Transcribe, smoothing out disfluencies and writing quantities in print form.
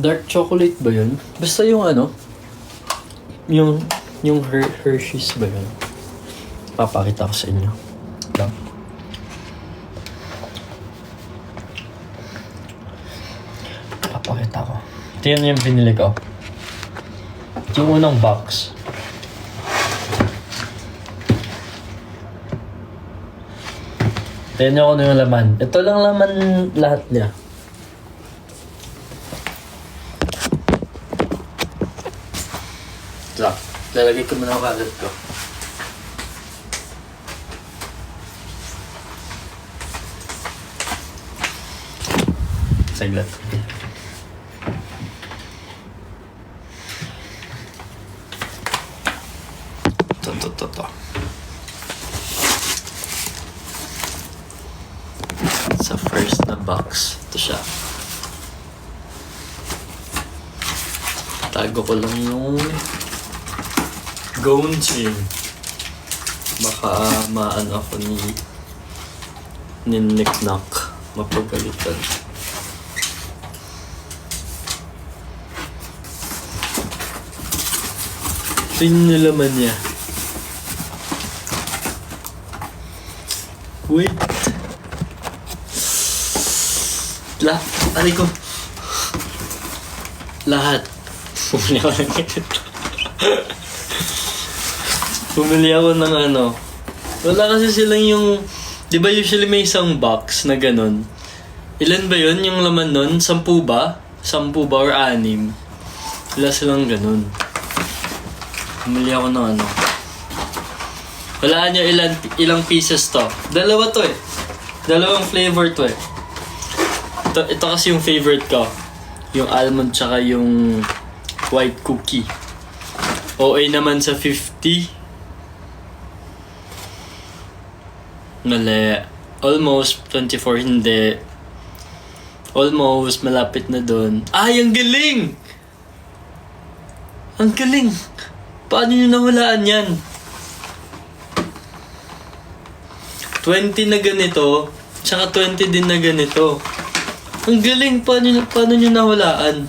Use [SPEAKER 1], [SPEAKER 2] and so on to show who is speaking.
[SPEAKER 1] Dark chocolate ba yun? Basta yung ano, yung Hershey's ba yun? Papakita ko sa inyo. Lang. Papakita ko. Ito yun yung binili ko. Yung unang box. Tignan nyo kung ano yung laman. Ito lang laman lahat niya. So, lalagay ko muna ang kalat ko. Saglit. Ito. Sa first na box, ito siya. Tago ko lang yung Gongchim. Baka maano ako ni Nick-Nack. Mapagalitan. Ito yung nalaman niya. Wait. Aray ko. Lahat. Bumili ako ng ganito. Bumili ako ng ano. Wala kasi silang yung... Di ba usually may isang box na ganun? Ilan ba yun yung laman nun? 10 ba? 10 ba or 6? Wala silang ganun. Bumili ako ng ano. Walaan nyo ilang pieces to. Dalawa to eh. Dalawang flavor to eh. Ito kasi yung favorite ko. Yung almond tsaka yung white cookie. OA naman sa 50. Mali. Almost 24, hindi. Almost, malapit na dun. Ay, ang galing! Ang galing! Paano nyo nawalaan yan? 20 na ganito, tsaka 20 din na ganito. Ang galing! Paano nyo nawalaan?